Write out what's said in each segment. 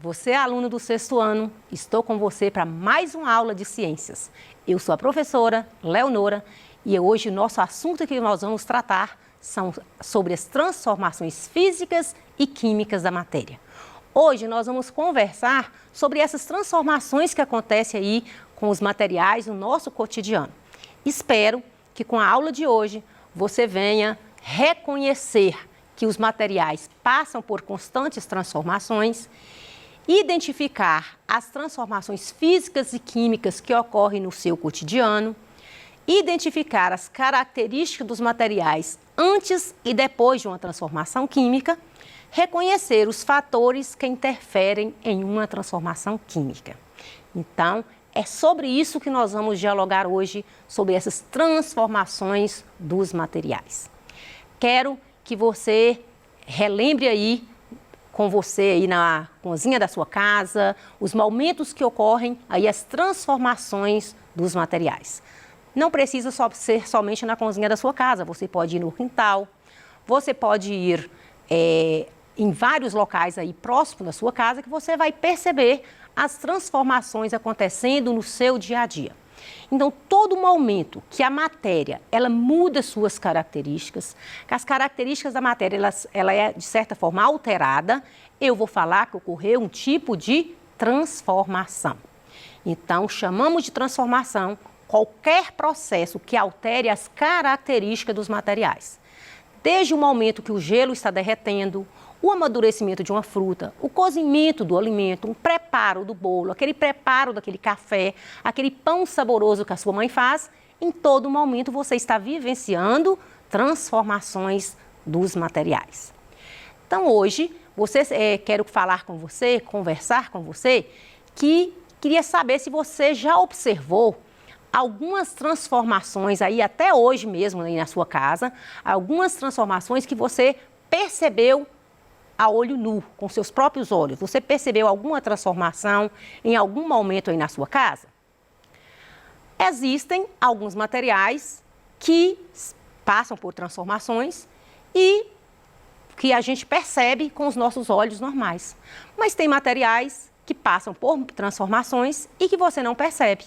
você é aluno do 6º ano, estou com você para mais uma aula de ciências. Eu sou a professora Leonora e hoje o nosso assunto que nós vamos tratar são sobre as transformações físicas e químicas da matéria. Hoje nós vamos conversar sobre essas transformações que acontecem aí com os materiais no nosso cotidiano. Espero que com a aula de hoje você venha reconhecer que os materiais passam por constantes transformações, identificar as transformações físicas e químicas que ocorrem no seu cotidiano, identificar as características dos materiais antes e depois de uma transformação química, reconhecer os fatores que interferem em uma transformação química. Então, é sobre isso que nós vamos dialogar hoje, sobre essas transformações dos materiais. Quero que você relembre aí com você aí na cozinha da sua casa, os momentos que ocorrem aí as transformações dos materiais. Não precisa ser somente na cozinha da sua casa, você pode ir no quintal, você pode ir em vários locais aí próximos da sua casa que você vai perceber as transformações acontecendo no seu dia a dia. Então, todo momento que a matéria, ela muda suas características, que as características da matéria, ela é, de certa forma, alterada, eu vou falar que ocorreu um tipo de transformação. Então, chamamos de transformação qualquer processo que altere as características dos materiais. Desde o momento que o gelo está derretendo, o amadurecimento de uma fruta, o cozimento do alimento, um preparo do bolo, aquele preparo daquele café, aquele pão saboroso que a sua mãe faz, em todo momento você está vivenciando transformações dos materiais. Então hoje, quero falar com você, conversar com você, que queria saber se você já observou algumas transformações aí até hoje mesmo aí na sua casa, algumas transformações que você percebeu a olho nu, com seus próprios olhos. Você percebeu alguma transformação em algum momento aí na sua casa? Existem alguns materiais que passam por transformações e que a gente percebe com os nossos olhos normais. Mas tem materiais que passam por transformações e que você não percebe.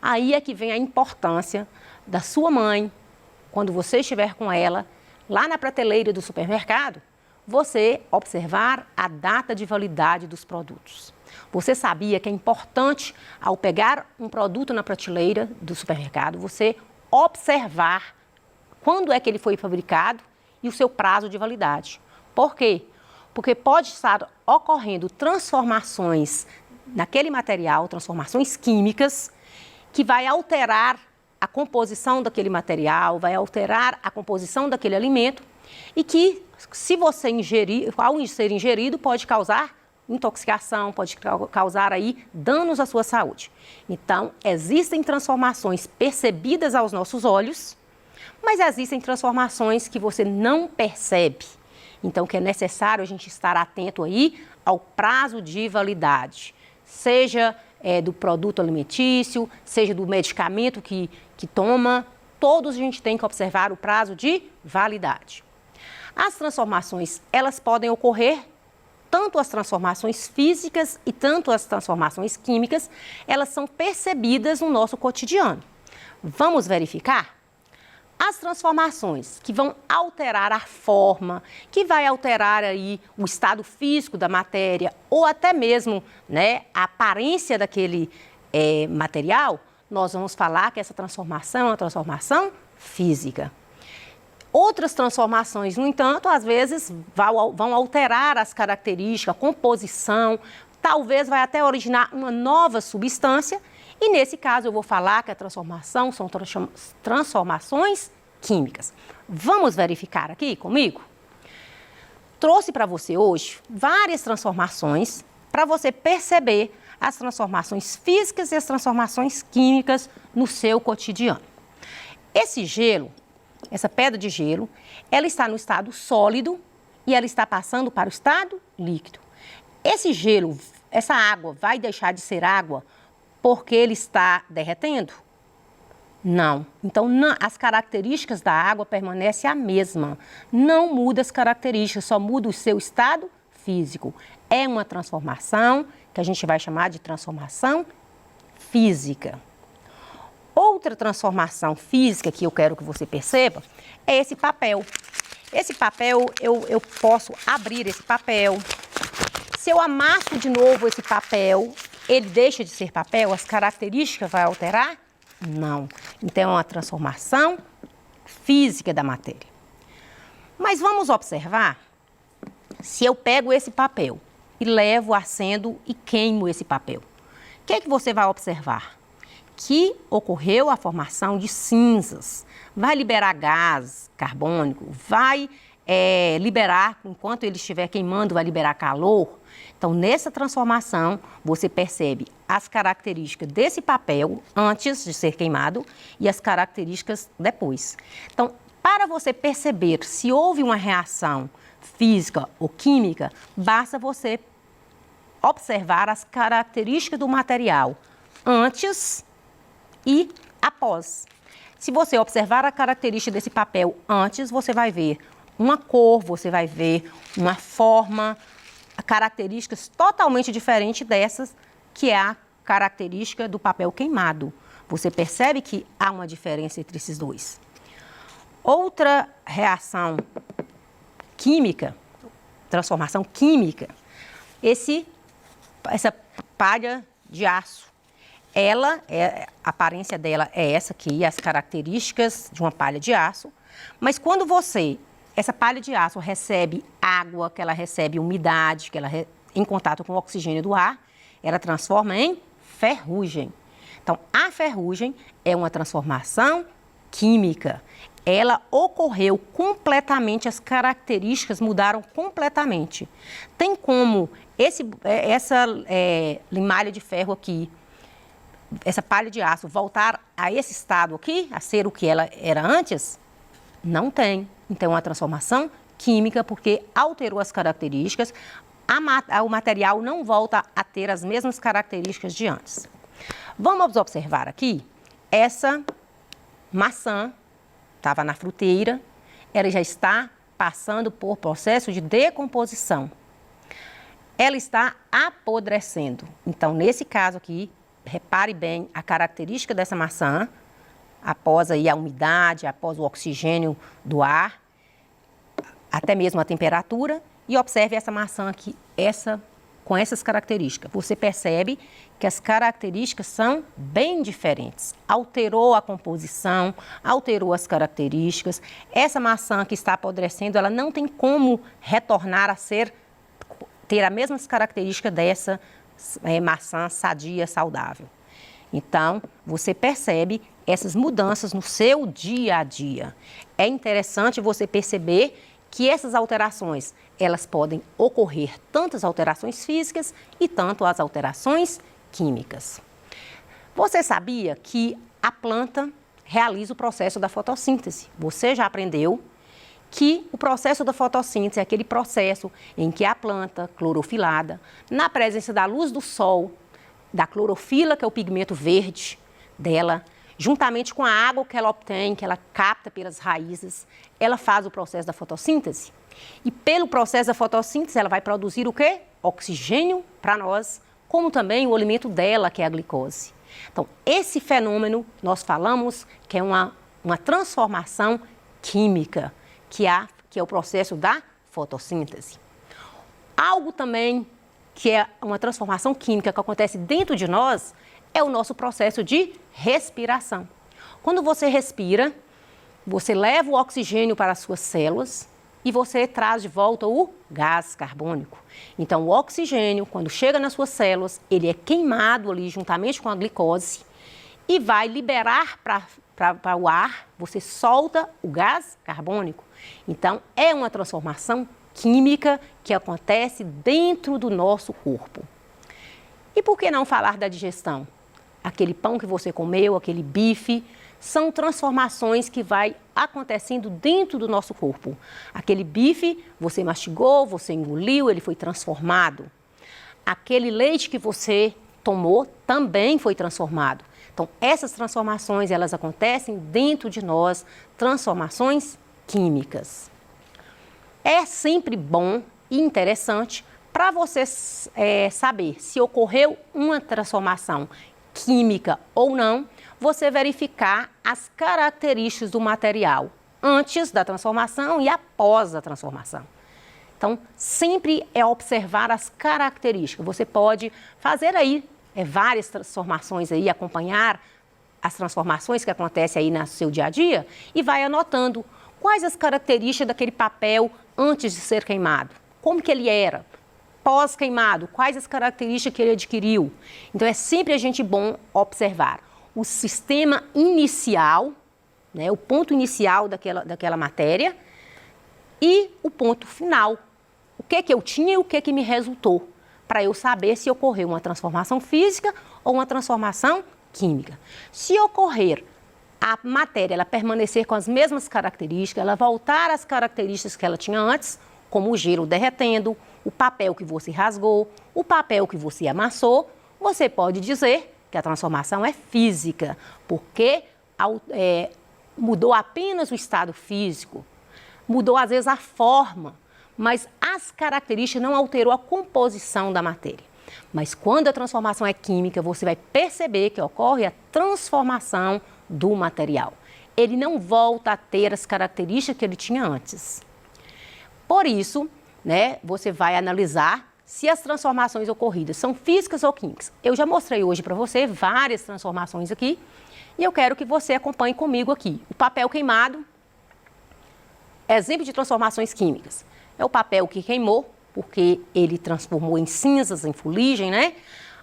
Aí é que vem a importância da sua mãe, quando você estiver com ela, lá na prateleira do supermercado, você observar a data de validade dos produtos. Você sabia que é importante, ao pegar um produto na prateleira do supermercado, você observar quando é que ele foi fabricado e o seu prazo de validade. Por quê? Porque pode estar ocorrendo transformações naquele material, transformações químicas, que vai alterar a composição daquele material, vai alterar a composição daquele alimento e que, se você ingerir, ao ser ingerido, pode causar intoxicação, pode causar aí danos à sua saúde. Então, existem transformações percebidas aos nossos olhos, mas existem transformações que você não percebe. Então, que é necessário a gente estar atento aí ao prazo de validade, seja do produto alimentício, seja do medicamento que toma, todos a gente tem que observar o prazo de validade. As transformações, elas podem ocorrer, tanto as transformações físicas e tanto as transformações químicas, elas são percebidas no nosso cotidiano. Vamos verificar? As transformações que vão alterar a forma, que vai alterar aí o estado físico da matéria ou até mesmo, a aparência daquele material, nós vamos falar que essa transformação é uma transformação física. Outras transformações, no entanto, às vezes vão alterar as características, a composição, talvez vai até originar uma nova substância e nesse caso eu vou falar que a transformação são transformações químicas. Vamos verificar aqui comigo? Trouxe para você hoje várias transformações para você perceber as transformações físicas e as transformações químicas no seu cotidiano. Esse gelo, essa pedra de gelo, ela está no estado sólido e ela está passando para o estado líquido. Esse gelo, essa água vai deixar de ser água porque ele está derretendo? Não. Então, as características da água permanecem a mesma. Não muda as características, só muda o seu estado físico. é uma transformação que a gente vai chamar de transformação física. Outra transformação física que eu quero que você perceba é esse papel. Esse papel, eu posso abrir esse papel. Se eu amasso de novo esse papel, ele deixa de ser papel? As características vão alterar? Não. Então, é uma transformação física da matéria. Mas vamos observar, se eu pego esse papel e levo, acendo e queimo esse papel, o que é que você vai observar? Que ocorreu a formação de cinzas, vai liberar gás carbônico, vai liberar, enquanto ele estiver queimando, vai liberar calor. Então, nessa transformação, você percebe as características desse papel antes de ser queimado e as características depois. Então, para você perceber se houve uma reação física ou química, basta você observar as características do material antes e após. Se você observar a característica desse papel antes, você vai ver uma cor, você vai ver uma forma, características totalmente diferentes dessas, que é a característica do papel queimado. Você percebe que há uma diferença entre esses dois. Outra reação química, transformação química, essa palha de aço. A aparência dela é essa aqui, as características de uma palha de aço. Mas quando essa palha de aço recebe água, que ela recebe umidade, que ela em contato com o oxigênio do ar, ela transforma em ferrugem. Então, a ferrugem é uma transformação química. Ela ocorreu completamente, as características mudaram completamente. Tem como essa limalha de ferro aqui, essa palha de aço, voltar a esse estado aqui, a ser o que ela era antes? Não tem. Então, é uma transformação química, porque alterou as características, o material não volta a ter as mesmas características de antes. Vamos observar aqui, essa maçã estava na fruteira, ela já está passando por processo de decomposição. Ela está apodrecendo. Então, nesse caso aqui, repare bem a característica dessa maçã, após aí a umidade, após o oxigênio do ar, até mesmo a temperatura, e observe essa maçã aqui, com essas características. Você percebe que as características são bem diferentes. Alterou a composição, alterou as características. Essa maçã que está apodrecendo, ela não tem como retornar a ter as mesmas características dessa maçã sadia, saudável. Então, você percebe essas mudanças no seu dia a dia. É interessante você perceber que essas alterações, elas podem ocorrer tanto as alterações físicas e tanto as alterações químicas. Você sabia que a planta realiza o processo da fotossíntese? Você já aprendeu que o processo da fotossíntese é aquele processo em que a planta clorofilada, na presença da luz do sol, da clorofila, que é o pigmento verde dela, juntamente com a água que ela obtém, que ela capta pelas raízes, ela faz o processo da fotossíntese. E pelo processo da fotossíntese, ela vai produzir o quê? Oxigênio para nós, como também o alimento dela, que é a glicose. Então, esse fenômeno, nós falamos que é uma transformação química, que é o processo da fotossíntese. Algo também que é uma transformação química que acontece dentro de nós é o nosso processo de respiração. Quando você respira, você leva o oxigênio para as suas células e você traz de volta o gás carbônico. Então, o oxigênio, quando chega nas suas células, ele é queimado ali juntamente com a glicose e vai liberar para o ar, você solta o gás carbônico. Então, é uma transformação química que acontece dentro do nosso corpo. E por que não falar da digestão? Aquele pão que você comeu, aquele bife, são transformações que vai acontecendo dentro do nosso corpo. Aquele bife, você mastigou, você engoliu, ele foi transformado. Aquele leite que você tomou também foi transformado. Então, essas transformações, elas acontecem dentro de nós, transformações químicas. É sempre bom e interessante para Para você saber se ocorreu uma transformação química ou não, você verificar as características do material antes da transformação e após a transformação. Então, sempre é observar as características. Você pode fazer aí várias transformações aí, acompanhar as transformações que acontecem aí no seu dia a dia e vai anotando quais as características daquele papel antes de ser queimado, como que ele era, pós-queimado, quais as características que ele adquiriu. Então, é sempre a gente bom observar o sistema inicial, né, o ponto inicial daquela matéria e o ponto final. O que eu tinha e o que me resultou, para eu saber se ocorreu uma transformação física ou uma transformação química. Se ocorrer a matéria ela permanecer com as mesmas características, ela voltar às características que ela tinha antes, como o gelo derretendo, o papel que você rasgou, o papel que você amassou, você pode dizer que a transformação é física, porque mudou apenas o estado físico, mudou às vezes a forma, mas as características não alterou a composição da matéria. Mas quando a transformação é química, você vai perceber que ocorre a transformação do material. Ele não volta a ter as características que ele tinha antes. Por isso, né, você vai analisar se as transformações ocorridas são físicas ou químicas. Eu já mostrei hoje para você várias transformações aqui e eu quero que você acompanhe comigo aqui. O papel queimado, exemplo de transformações químicas. É o papel que queimou, porque ele transformou em cinzas, em fuligem, né?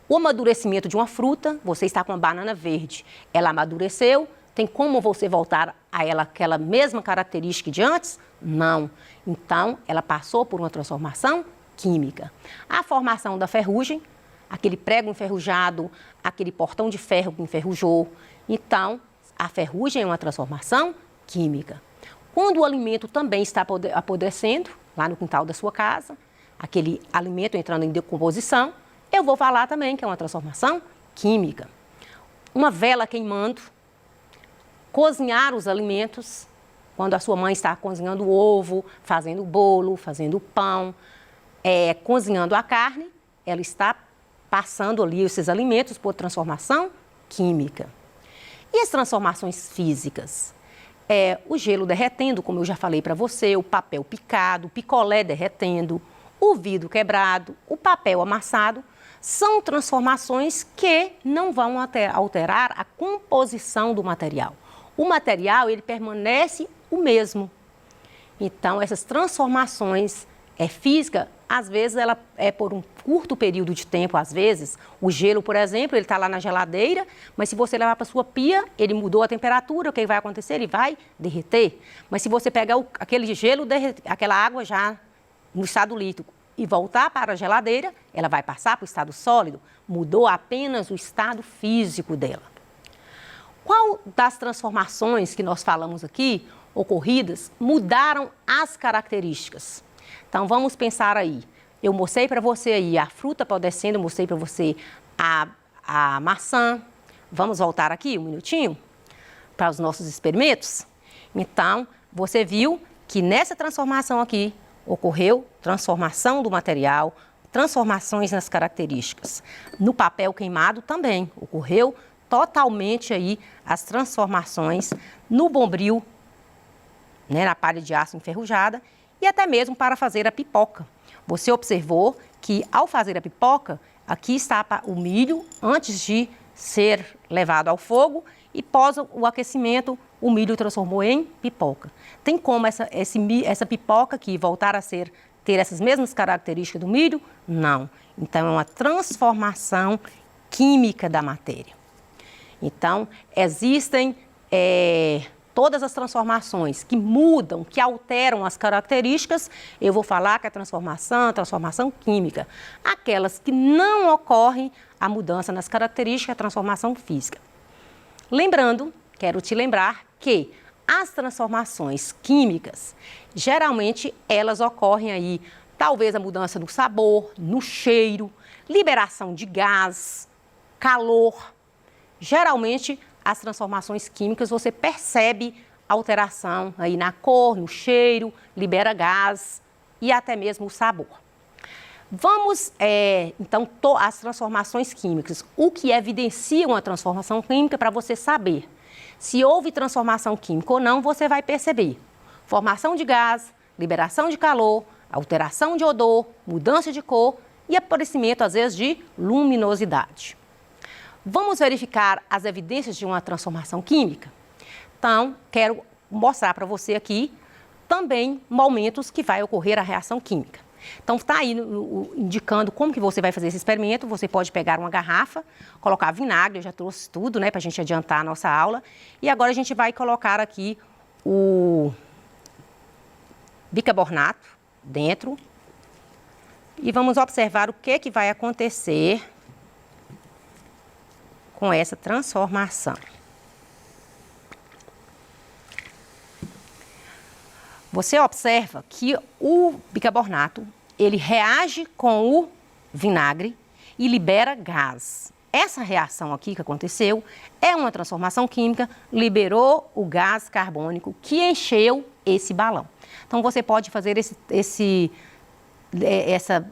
O amadurecimento de uma fruta, você está com uma banana verde, ela amadureceu, tem como você voltar a ela aquela mesma característica de antes? Não. Então, ela passou por uma transformação química. A formação da ferrugem, aquele prego enferrujado, aquele portão de ferro que enferrujou. Então, a ferrugem é uma transformação química. Quando o alimento também está apodrecendo, lá no quintal da sua casa, aquele alimento entrando em decomposição, eu vou falar também que é uma transformação química. Uma vela queimando, cozinhar os alimentos, quando a sua mãe está cozinhando o ovo, fazendo o bolo, fazendo o pão, cozinhando a carne, ela está passando ali esses alimentos por transformação química. E as transformações físicas? O gelo derretendo, como eu já falei para você, o papel picado, o picolé derretendo, o vidro quebrado, o papel amassado, são transformações que não vão alterar a composição do material. O material, ele permanece o mesmo. Então, essas transformações físicas, às vezes, ela é por um curto período de tempo, às vezes. O gelo, por exemplo, ele está lá na geladeira, mas se você levar para a sua pia, ele mudou a temperatura, o que vai acontecer? Ele vai derreter. Mas se você pegar aquele gelo, aquela água já no estado líquido e voltar para a geladeira, ela vai passar para o estado sólido, mudou apenas o estado físico dela. Qual das transformações que nós falamos aqui, ocorridas, mudaram as características? Então, vamos pensar aí. Eu mostrei para você aí a fruta apodrecendo, mostrei para você a maçã. Vamos voltar aqui um minutinho para os nossos experimentos? Então, você viu que nessa transformação aqui, ocorreu transformação do material, transformações nas características. No papel queimado também ocorreu totalmente aí as transformações no bombril, né, na palha de aço enferrujada e até mesmo para fazer a pipoca. Você observou que ao fazer a pipoca, aqui está o milho antes de ser levado ao fogo e pós o aquecimento, o milho transformou em pipoca. Tem como essa pipoca aqui voltar a ter essas mesmas características do milho? Não. Então, é uma transformação química da matéria. Então, existem todas as transformações que mudam, que alteram as características. Eu vou falar que a transformação química. Aquelas que não ocorrem a mudança nas características, a transformação física. Lembrando, quero te lembrar que as transformações químicas, geralmente elas ocorrem aí, talvez a mudança no sabor, no cheiro, liberação de gás, calor. Geralmente, as transformações químicas, você percebe alteração aí na cor, no cheiro, libera gás e até mesmo o sabor. Vamos, então, as transformações químicas. O que evidencia uma transformação química para você saber se houve transformação química ou não, você vai perceber. Formação de gás, liberação de calor, alteração de odor, mudança de cor e aparecimento, às vezes, de luminosidade. Vamos verificar as evidências de uma transformação química? Então, quero mostrar para você aqui também momentos que vai ocorrer a reação química. Então, está aí indicando como que você vai fazer esse experimento. Você pode pegar uma garrafa, colocar vinagre, eu já trouxe tudo, né, para a gente adiantar a nossa aula. E agora a gente vai colocar aqui o bicarbonato dentro e vamos observar o que vai acontecer com essa transformação. Você observa que o bicarbonato, ele reage com o vinagre e libera gás. Essa reação aqui que aconteceu é uma transformação química, liberou o gás carbônico que encheu esse balão. Então, você pode fazer essa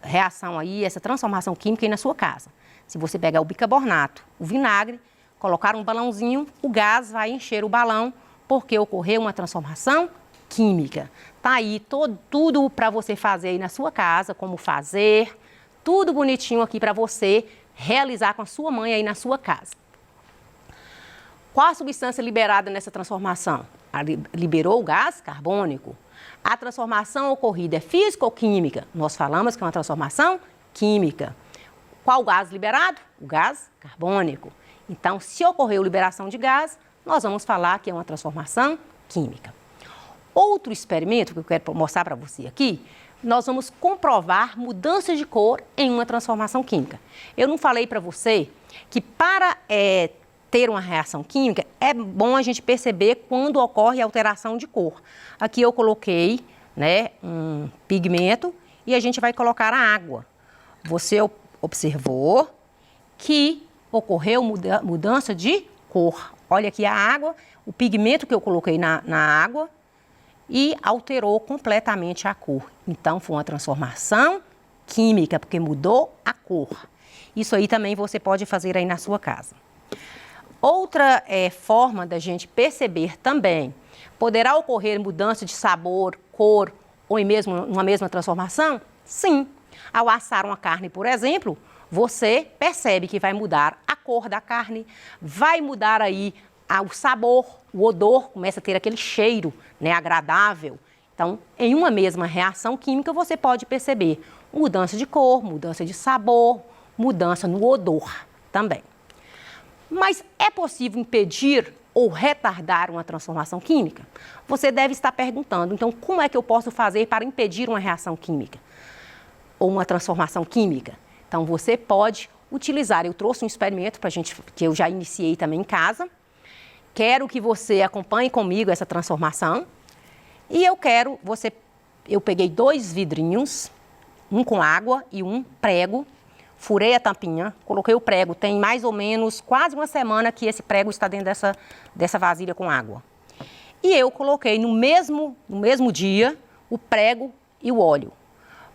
reação aí, essa transformação química aí na sua casa. Se você pegar o bicarbonato, o vinagre, colocar um balãozinho, o gás vai encher o balão porque ocorreu uma transformação química. Tá aí tudo para você fazer aí na sua casa, como fazer, tudo bonitinho aqui para você realizar com a sua mãe aí na sua casa. Qual a substância liberada nessa transformação? Liberou o gás carbônico. A transformação ocorrida é física ou química? Nós falamos que é uma transformação química. Qual gás liberado? O gás carbônico. Então, se ocorreu liberação de gás, nós vamos falar que é uma transformação química. Outro experimento que eu quero mostrar para você aqui, nós vamos comprovar mudança de cor em uma transformação química. Eu não falei para você que para ter uma reação química, é bom a gente perceber quando ocorre alteração de cor. Aqui eu coloquei, né, um pigmento e a gente vai colocar a água. Você observou que ocorreu mudança de cor. Olha aqui a água, o pigmento que eu coloquei na água e alterou completamente a cor. Então, foi uma transformação química, porque mudou a cor. Isso aí também você pode fazer aí na sua casa. Outra forma da gente perceber também, poderá ocorrer mudança de sabor, cor ou mesmo uma mesma transformação? Sim. Ao assar uma carne, por exemplo, você percebe que vai mudar a cor da carne, vai mudar aí o sabor, o odor, começa a ter aquele cheiro, né, agradável. Então, em uma mesma reação química, você pode perceber mudança de cor, mudança de sabor, mudança no odor também. Mas é possível impedir ou retardar uma transformação química? Você deve estar perguntando, então, como é que eu posso fazer para impedir uma reação química? Ou uma transformação química? Então, você pode utilizar, eu trouxe um experimento para a gente, que eu já iniciei também em casa. Quero que você acompanhe comigo essa transformação. E eu peguei 2 vidrinhos, um com água e um prego, furei a tampinha, coloquei o prego, tem mais ou menos quase uma semana que esse prego está dentro dessa vasilha com água. E eu coloquei no mesmo dia o prego e o óleo.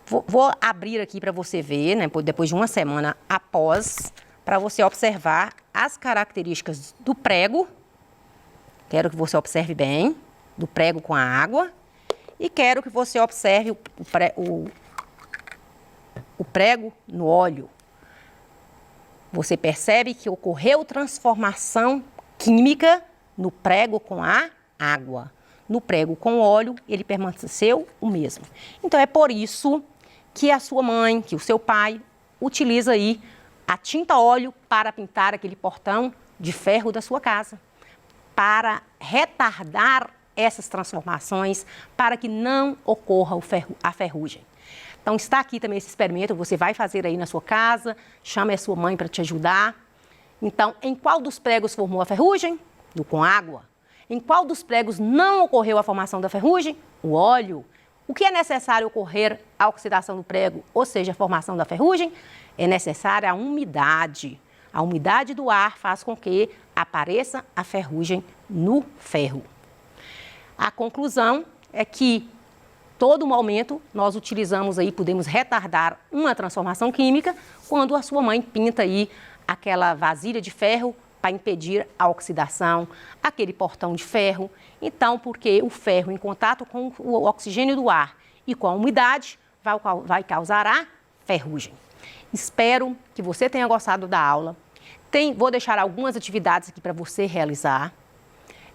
Vou abrir aqui para você ver, né, depois de uma semana após, para você observar as características do prego. Quero que você observe bem, do prego com a água. E quero que você observe o prego no óleo. Você percebe que ocorreu transformação química no prego com a água. No prego com o óleo, ele permaneceu o mesmo. Então, é por isso que a sua mãe, que o seu pai, utiliza aí a tinta óleo para pintar aquele portão de ferro da sua casa, para retardar essas transformações, para que não ocorra a ferrugem. Então, está aqui também esse experimento, você vai fazer aí na sua casa, chame a sua mãe para te ajudar. Então, em qual dos pregos formou a ferrugem? No com água. Em qual dos pregos não ocorreu a formação da ferrugem? O óleo. O que é necessário ocorrer a oxidação do prego, ou seja, a formação da ferrugem? É necessária a umidade. A umidade do ar faz com que apareça a ferrugem no ferro. A conclusão é que todo momento nós utilizamos aí, podemos retardar uma transformação química quando a sua mãe pinta aí aquela vasilha de ferro para impedir a oxidação, aquele portão de ferro. Então, porque o ferro em contato com o oxigênio do ar e com a umidade vai causar a ferrugem. Espero que você tenha gostado da aula. Vou deixar algumas atividades aqui para você realizar.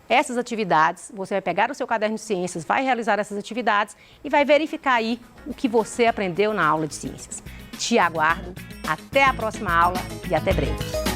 Essas atividades, você vai pegar o seu caderno de ciências, vai realizar essas atividades e vai verificar aí o que você aprendeu na aula de ciências. Te aguardo, até a próxima aula e até breve.